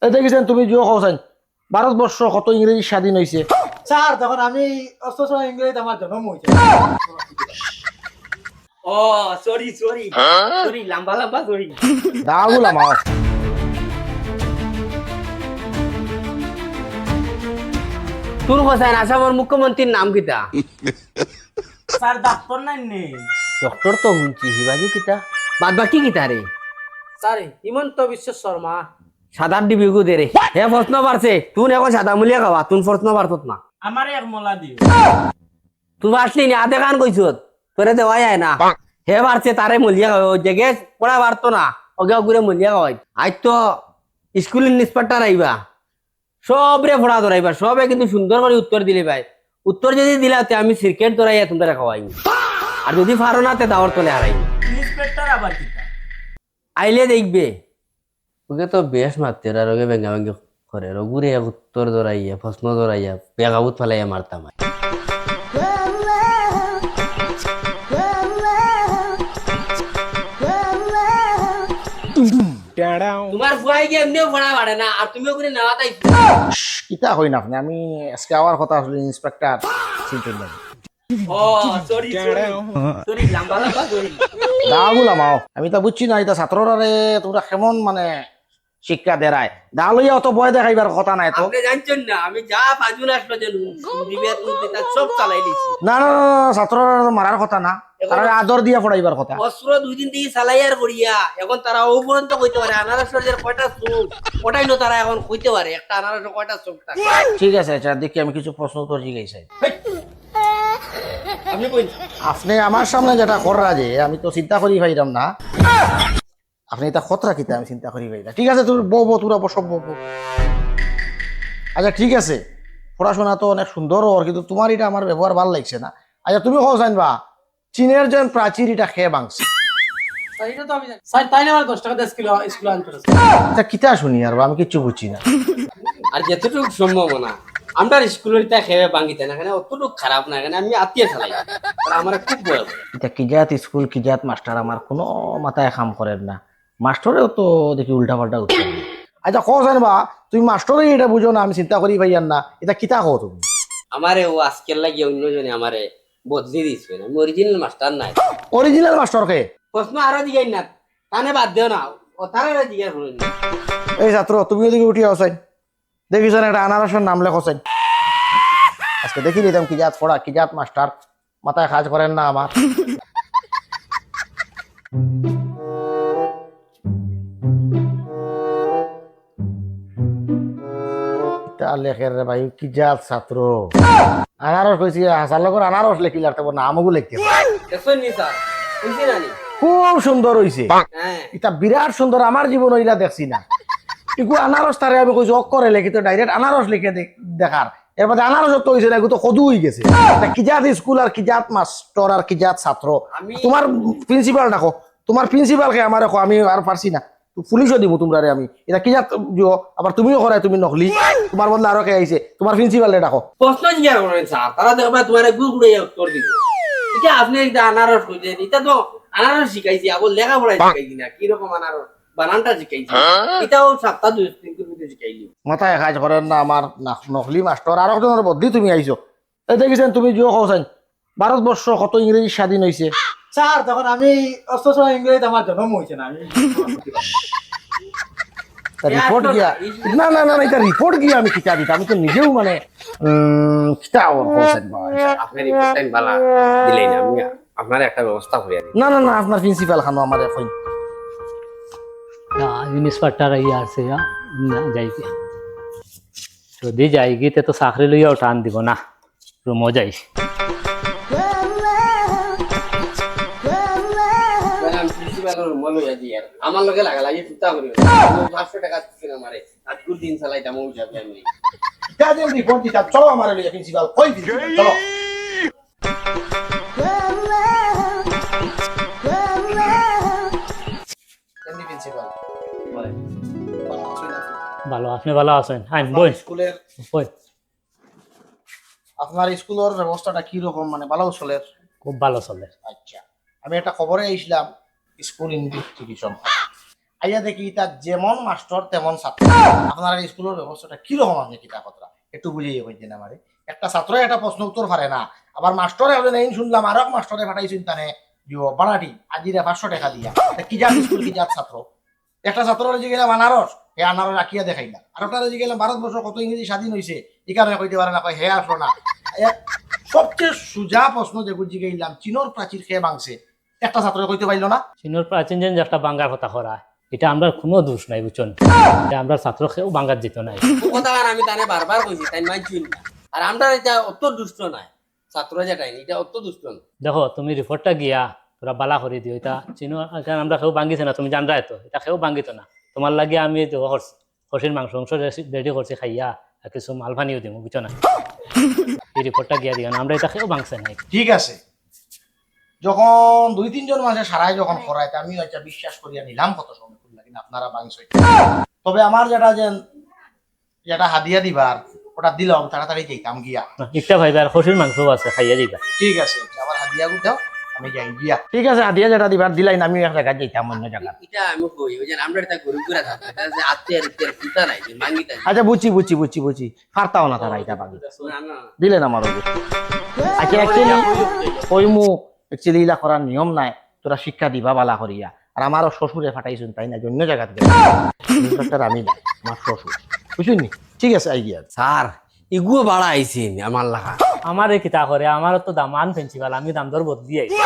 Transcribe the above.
এই দেখেছেন তুমি জিও খাওছেন ভারতবর্ষ কত ইংরেজি স্বাধীন হয়েছে। স্যার তখন আমি অস্ত্র ইংরেজিতে আমার জন্ম হয়েছে। ও সরি সরি সরি লম্বা লম্বা সরি। দাগুলা মাও তোর হোসেন আসামের মুখ্যমন্ত্রীর নাম কিতা? স্যার ডাক্তার নাই নেই। ডক্টর তো শুনছি হিবাজু কিতা বাদ বাকি কিতা রে? স্যার হিমন্ত বিশ্ব শর্মা। সাদা ডিবিগু দে রে। হে প্রশ্ন পারছে তুই এখন সাদা মুলিয়া খাওয়া তুই প্রশ্ন পারছত না। আমার এক মোলা দিও। তুই আসলি না আধে গান কইছ তোরে দেওয়া যায় না। হে পারছে তারে মুলিয়া খাওয়া জেগে পড়া পারতো না ওকে ঘুরে মুলিয়া খাওয়াই। আজ তো স্কুলের ইন্সপেক্টর আইবা সবরে পড়া ধরাইবা সবে কিন্তু সুন্দর করে উত্তর দিলে ভাই। উত্তর যদি দিলাতে আমি ক্রিকেট ধরাইয়া তোমরা খাওয়াই আর যদি পারো না তে দাওয়ার তলে হারাই ইন্সপেক্টর আবার কি? আইলে দেখবে ওকে তো বেশ মারতে আর ওকে বেঙ্গা বেঙ্গি করে রঘুরে উত্তর ধরাইয়া প্রশ্ন ধরাইয়া বেগাবুত ফেলাইয়া মারতাম। তোমার ভয় কি এমনিও পড়া পারে না আর তুমিও করে নেওয়া তাই। কিতা হই না আপনি আমি আজকে আওয়ার কথা আসলে ইন্সপেক্টর চিনতেন না। ও সরি সরি সরি লম্বা লম্বা সরি। দাগুলা মাও আমি তো বুঝছি না এটা ছাত্ররা তোমরা কেমন মানে শিক্ষা দেরায় দা লইয়া অত ভয় দেখাইবার কথা নাই তো। আপনি জানছেন না আমি যা বাজুন আসলো যে রিবের মধ্যে তার সব চালাই দিছি। না না না, না, ছাত্ররা মারার কথা না তারা আদর দিয়া পড়াইবার কথা। অস্ত্র দুই দিন থেকে চালাইয়ার করিয়া এখন তারা ও পর্যন্ত কইতে পারে আনারসের যে কয়টা চোখ ওটাই নো তারা এখন কইতে পারে একটা আনারসের কয়টা চোখ থাকে। ঠিক আছে আচ্ছা দেখি আমি কিছু প্রশ্ন উত্তর জিজ্ঞাসা। আপনি কই আপনি আমার সামনে যেটা করা যে আমি তো চিন্তা করি পাইলাম না আপনি এটা খতরা কিতা আমি চিন্তা করি পাইলাম। ঠিক আছে তোর বউ বউ তোরা সব বউ। আচ্ছা ঠিক আছে পড়াশোনা তো অনেক সুন্দর ওর কিন্তু তোমার এটা আমার ব্যবহার ভালো লাগছে না। আচ্ছা তুমি কও জানবা চীনের যে প্রাচীর এটা খেয়ে ভাঙছে। স্যার এটা তো আমি জানি। স্যার তাই না আমার 10 টাকা 10 কিলো স্কুল আনতে। আচ্ছা কিতা শুনি আর বা, আমি কিচ্ছু বুঝছি না। আর যতটুকু সম্ভাবনা আমরা স্কুলের তা খেয়ে ভাঙিতে না কেন অতটুকু খারাপ না কেন আমি আত্মীয় চালাই আর আমার খুব ভয় করে। এটা কিজাত স্কুল কিজাত মাস্টার আমার কোনো মাথায় কাম করেন না। মাস্টারেও তো দেখি উল্টা পাল্টা উত্তর দেয়। আচ্ছা কও জানবা তুমি মাস্টারই এটা বুঝো না আমি চিন্তা করি পাইয়ান না এটা কিতা কও তুমি? আমারে ও আজকের লাগিয়ে অন্যজনে আমারে বদলি দিয়েছে আমি অরিজিনাল মাস্টার নাই। অরিজিনাল মাস্টার কে? প্রশ্ন আরো জিগাই না কানে বাদ দেও না ও তারা জিজ্ঞাসা করুন না। এই ছাত্র তুমি ওদিকে উঠি আসেন দেখিছেন একটা আনারসের নাম লেখছেন আজকে দেখি নিতাম কিজাত পড়া কিজাত মাস্টার মাথায় কাজ করেন না আমার। লেখের রে ভাই কিজাত ছাত্র আনারস কইছি হাসার লগর আনারস লেখিল আর তোমার নামও লিখতে দেখছেন নি স্যার বুঝছি না নি? খুব সুন্দর হইছে। হ্যাঁ এটা বিরাট সুন্দর আমার জীবন হইলা দেখছি না। ইকু আনারস তারে আমি কইছি অক্ষরে লিখি তো ডাইরেক্ট আনারস লিখে দেখার এর মধ্যে আনারস তো হইছে না এগু তো কদু হই গেছে। কিজাত স্কুল আর কিজাত মাস্টার আর কিজাত ছাত্র তোমার প্রিন্সিপাল ডাকো তোমার প্রিন্সিপালকে আমার রাখো আমি আর পারছি না পুলিশও দিব তোমরা রে আমি এটা কিজাত দিও আবার তুমিও করাই তুমি নকলি তোমার বদলে আরো কে আইছে তোমার প্রিন্সিপালে ডাকো। প্রশ্ন জিজ্ঞাসা করেন স্যার তারা দেখবা তোমার গুড়গুড়ে উত্তর দিবে। এটা আপনি একটা আনারস কইছেন এটা তো আনারস শিখাইছি আবার লেখাপড়া শিখাইছি না কিরকম আনারস বানানটা শিখাইছি এটাও সপ্তাহ 2-3 দিন শিখাইলি। মাথায় কাজ করেন না আমার নকলি মাস্টার আর একজনের বদলি তুমি আইছো। এই দেখেছেন তুমি জিও খাওছেন ভারতবর্ষ কত ইংরেজি স্বাধীন হয়েছে। স্যার তখন আমি অস্ত্র ইংরেজিতে আমার জন্ম হয়েছে না। আমি রিপোর্ট গিয়া না না না এটা রিপোর্ট গিয়া আমি কিতা দিতাম আমি তো নিজেও মানে কিতা ওর হোসেন ভাই। আপনার রিপোর্টটাই ভালো দিলেই না আমি আপনার একটা ব্যবস্থা করে দিই। না না না আপনার প্রিন্সিপাল খানো আমার এখন ইন্সপেক্टर ইয়ার সে যাইকে যদি যাইগি তে তো চাকরি লইয়া উঠান দিব না রুমো যাই। আমার লগে লাগা লাগি চিন্তা করি 500 টাকা দিছেন আমারে আর দুই দিন চালাইতাম ওই যাবে আমি কাজের রিপোর্ট দিতাম চলো আমার লইয়া প্রিন্সিপাল কই দিছি চলো। এমনি প্রিন্সিপাল ভালো আপনি ভালো আছেন আইন বই স্কুলের বই আপনার স্কুলের ব্যবস্থাটা কি রকম মানে ভালো চলে? খুব ভালো চলে। আচ্ছা আমি একটা খবরে আইছিলাম স্কুল ইনভেস্টিগেশন আইয়া দেখি তা যেমন মাস্টার তেমন ছাত্র। আপনার এই স্কুলের ব্যবস্থাটা কিরকম আপনি কিতাবপত্র একটু বুঝিয়ে কইতেন আমারে। একটা ছাত্র একটা প্রশ্ন উত্তর পারে না, আবার মাস্টারে হলে নাই শুনলাম আরো মাস্টারে পাঠাইছেন তানে দিও বাড়াটি আজিরা 500 টাকা দিয়া। তা কি জাত স্কুল কি জাত ছাত্র? একটা ছাত্র যে গেলাম আনারস, হে আনারস রাখিয়া দেখাইলা। আর একটা যে গেলাম ভারতবর্ষ কত ইংরেজি স্বাধীন হয়েছে এই কারণে কইতে পারে না, কয় হে আসলো না। সবচেয়ে সুজা প্রশ্ন যে বুঝি গেলাম চীনের প্রাচীর খেয়ে ভাঙছে, একটা ছাত্র কইতে পারলো না। চীনের প্রাচীন যে একটা বাঙ্গার কথা করা, এটা আমরা কোনো দোষ নাই বুঝছেন, এটা আমরা ছাত্র খেয়েও বাঙ্গার যেত নাই। ও কথা আর আমি তানে বারবার কইছি তাই মানছি না। আর আমরা এটা অত দুষ্ট নাই, ছাত্র যেটাই এটা অত দুষ্ট না। দেখো তুমি রিপোর্টটা গিয়া তোরা বালা করে দিও, এটা চিনো আমরা খেয়েও ভাঙ্গিছে না, তুমি জানরা তো এটা খেয়েও ভাঙ্গিত না। তোমার লাগে আমি করছি খসির মাংস রেডি করছি খাইয়া, আর কিছু মাল পানিও দিব বুঝছো না। এই রিপোর্টটা গিয়া দিও না, আমরা এটা খেয়েও ভাঙছে নাই। ঠিক আছে, যখন 2-3 জন মানুষের সারাই যখন করায় তা আমি এটা বিশ্বাস করিয়া নিলাম কত সময় করলাম, কিন্তু আপনারা বাংশই। তবে আমার যেটা হাদিয়া দিবার ওটা দিলাম তাড়াতাড়ি যাইতাম গিয়া। একটা ভাইবা আর খসির মাংসও আছে, খাইয়া দিবা। ঠিক আছে, আমার হাদিয়া গুটাও আমি যাই গিয়া। ঠিক আছে, হাদিয়া যেটা দিবার দিলাই না, আমি এক জায়গায় যাইতাম অন্য জায়গা। এটা আমি কই ওই যে আমরা এটা গরু করে থাকি, এটা যে আত্মীয় চিন্তা নাই যে মাঙ্গিতা। আচ্ছা বুঝছি ফারতাও না তারা এটা বাকি না না দিলেন আমার। আচ্ছা অ্যাকচুয়ালি কইমু অ্যাকচুয়ালি ইলা করার নিয়ম নাই, তোরা শিক্ষা দিবা বালা করিয়া। আর আমারও শ্বশুরে ফাটাইছুন তাই না, অন্য জায়গাতে ইন্সপেক্টর আমি না, আমার শ্বশুর বুঝুন। ঠিক আছে আই গিয়া। স্যার ইগুও বাড়া আইছেন আমার লাগা। আমার কিতা করে, আমারও তো দামান প্রিন্সিপাল, আমি দাম দর বদলি আইছি।